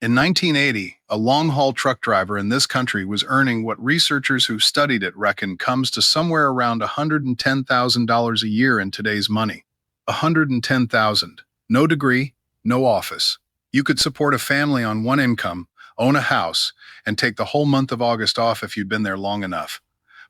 In 1980, a long-haul truck driver in this country was earning what researchers who studied it reckon comes to somewhere around $110,000 a year in today's money. 110,000. No degree, no office. You could support a family on one income, own a house, and take the whole month of August off if you'd been there long enough.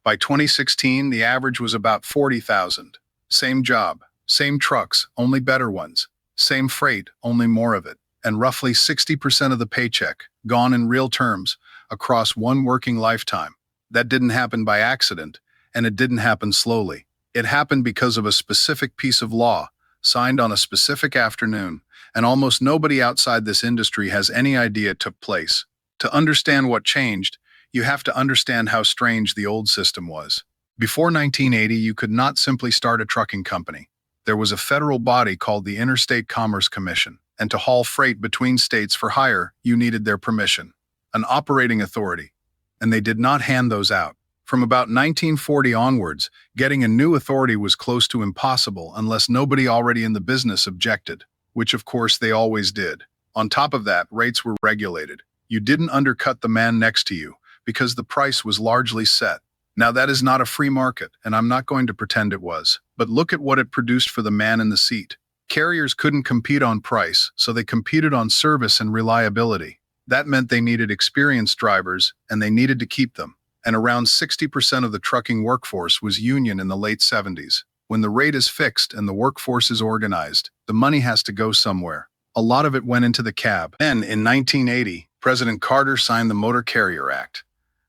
By 2016, the average was about 40,000. Same job, same trucks, only better ones. Same freight, only more of it. And roughly 60% of the paycheck, gone in real terms, across one working lifetime. That didn't happen by accident, and it didn't happen slowly. It happened because of a specific piece of law, signed on a specific afternoon, and almost nobody outside this industry has any idea it took place. To understand what changed, you have to understand how strange the old system was. Before 1980, you could not simply start a trucking company. There was a federal body called the Interstate Commerce Commission, and to haul freight between states for hire, you needed their permission, an operating authority, and they did not hand those out. From about 1940 onwards, getting a new authority was close to impossible unless nobody already in the business objected, which of course they always did. On top of that, rates were regulated. You didn't undercut the man next to you because the price was largely set. Now that is not a free market, and I'm not going to pretend it was, but look at what it produced for the man in the seat. Carriers couldn't compete on price, so they competed on service and reliability. That meant they needed experienced drivers, and they needed to keep them. And around 60% of the trucking workforce was union in the late 70s. When the rate is fixed and the workforce is organized, the money has to go somewhere. A lot of it went into the cab. Then, in 1980, President Carter signed the Motor Carrier Act.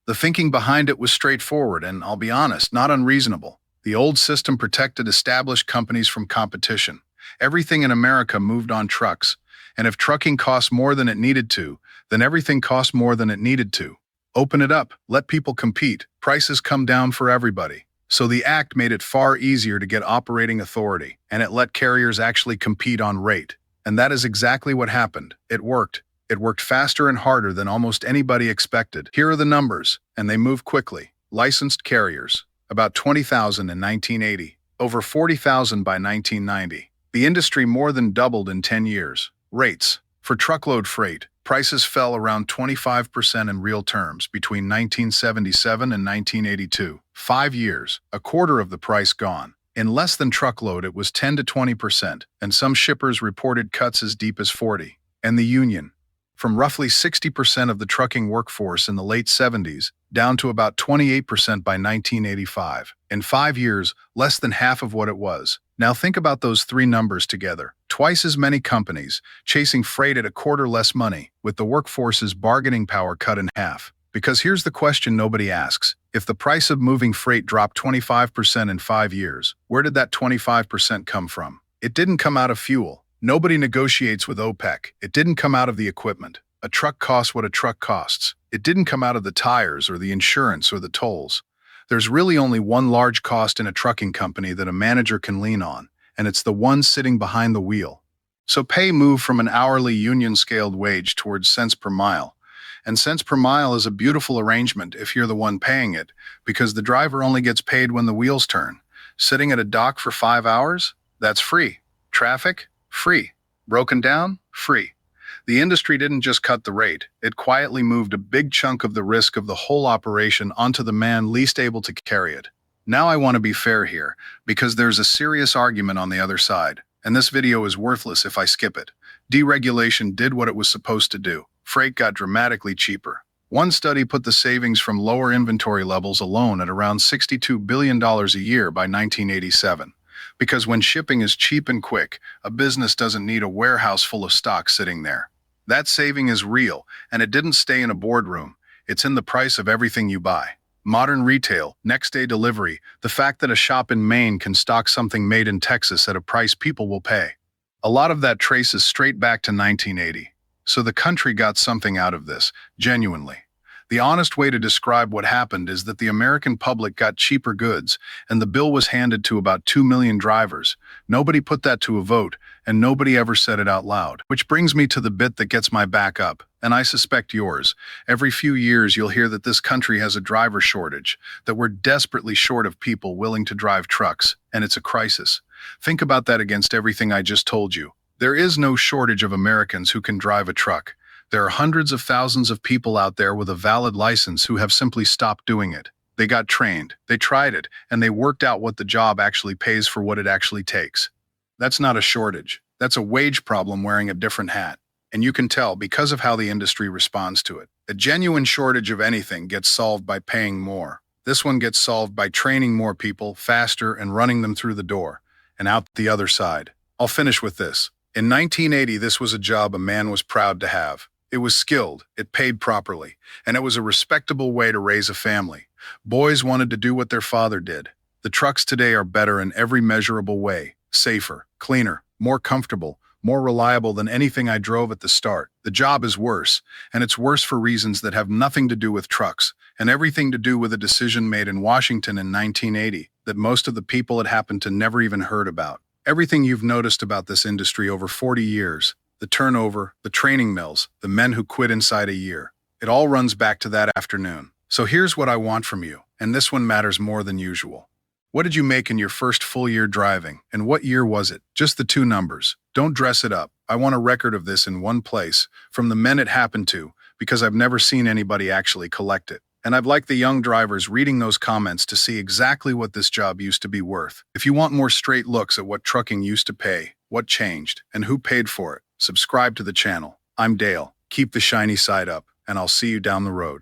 The thinking behind it was straightforward and, I'll be honest, not unreasonable. The old system protected established companies from competition. Everything in America moved on trucks, and if trucking cost more than it needed to, then everything cost more than it needed to. Open it up, let people compete, prices come down for everybody. So the act made it far easier to get operating authority, and it let carriers actually compete on rate. And that is exactly what happened. It worked. It worked faster and harder than almost anybody expected. Here are the numbers, and they move quickly. Licensed carriers, about 20,000 in 1980, over 40,000 by 1990. The industry more than doubled in 10 years. Rates. For truckload freight, prices fell around 25% in real terms between 1977 and 1982. 5 years, a quarter of the price gone. In less than truckload, it was 10 to 20%, and some shippers reported cuts as deep as 40. And the union. From roughly 60% of the trucking workforce in the late 70s down to about 28% by 1985. In 5 years, less than half of what it was. Now think about those three numbers together. Twice as many companies chasing freight at a quarter less money, with the workforce's bargaining power cut in half. Because here's the question nobody asks. If the price of moving freight dropped 25% in 5 years, where did that 25% come from? It didn't come out of fuel. Nobody negotiates with OPEC. It didn't come out of the equipment. A truck costs what a truck costs. It didn't come out of the tires or the insurance or the tolls. There's really only one large cost in a trucking company that a manager can lean on, and it's the one sitting behind the wheel. So pay moved from an hourly union-scaled wage towards cents per mile. And cents per mile is a beautiful arrangement if you're the one paying it, because the driver only gets paid when the wheels turn. Sitting at a dock for 5 hours? That's free. Traffic? Free. Broken down? Free. The industry didn't just cut the rate, it quietly moved a big chunk of the risk of the whole operation onto the man least able to carry it. Now I want to be fair here, because there's a serious argument on the other side, and this video is worthless if I skip it. Deregulation did what it was supposed to do. Freight got dramatically cheaper. One study put the savings from lower inventory levels alone at around $62 billion a year by 1987. Because when shipping is cheap and quick, a business doesn't need a warehouse full of stock sitting there. That saving is real, and it didn't stay in a boardroom. It's in the price of everything you buy. Modern retail, next-day delivery, the fact that a shop in Maine can stock something made in Texas at a price people will pay. A lot of that traces straight back to 1980. So the country got something out of this, genuinely. The honest way to describe what happened is that the American public got cheaper goods, and the bill was handed to about 2 million drivers. Nobody put that to a vote, and nobody ever said it out loud. Which brings me to the bit that gets my back up, and I suspect yours. Every few years you'll hear that this country has a driver shortage, that we're desperately short of people willing to drive trucks, and it's a crisis. Think about that against everything I just told you. There is no shortage of Americans who can drive a truck. There are hundreds of thousands of people out there with a valid license who have simply stopped doing it. They got trained, they tried it, and they worked out what the job actually pays for what it actually takes. That's not a shortage. That's a wage problem wearing a different hat. And you can tell because of how the industry responds to it. A genuine shortage of anything gets solved by paying more. This one gets solved by training more people faster and running them through the door and out the other side. I'll finish with this. In 1980, this was a job a man was proud to have. It was skilled, it paid properly, and it was a respectable way to raise a family. Boys wanted to do what their father did. The trucks today are better in every measurable way. Safer, cleaner, more comfortable, more reliable than anything I drove at the start. The job is worse, and it's worse for reasons that have nothing to do with trucks, and everything to do with a decision made in Washington in 1980 that most of the people it happened to never even heard about. Everything you've noticed about this industry over 40 years, the turnover, the training mills, the men who quit inside a year, it all runs back to that afternoon. So here's what I want from you, and this one matters more than usual. What did you make in your first full year driving, and what year was it? Just the two numbers. Don't dress it up. I want a record of this in one place, from the men it happened to, because I've never seen anybody actually collect it. And I'd like the young drivers reading those comments to see exactly what this job used to be worth. If you want more straight looks at what trucking used to pay, what changed, and who paid for it, subscribe to the channel. I'm Dale. Keep the shiny side up, and I'll see you down the road.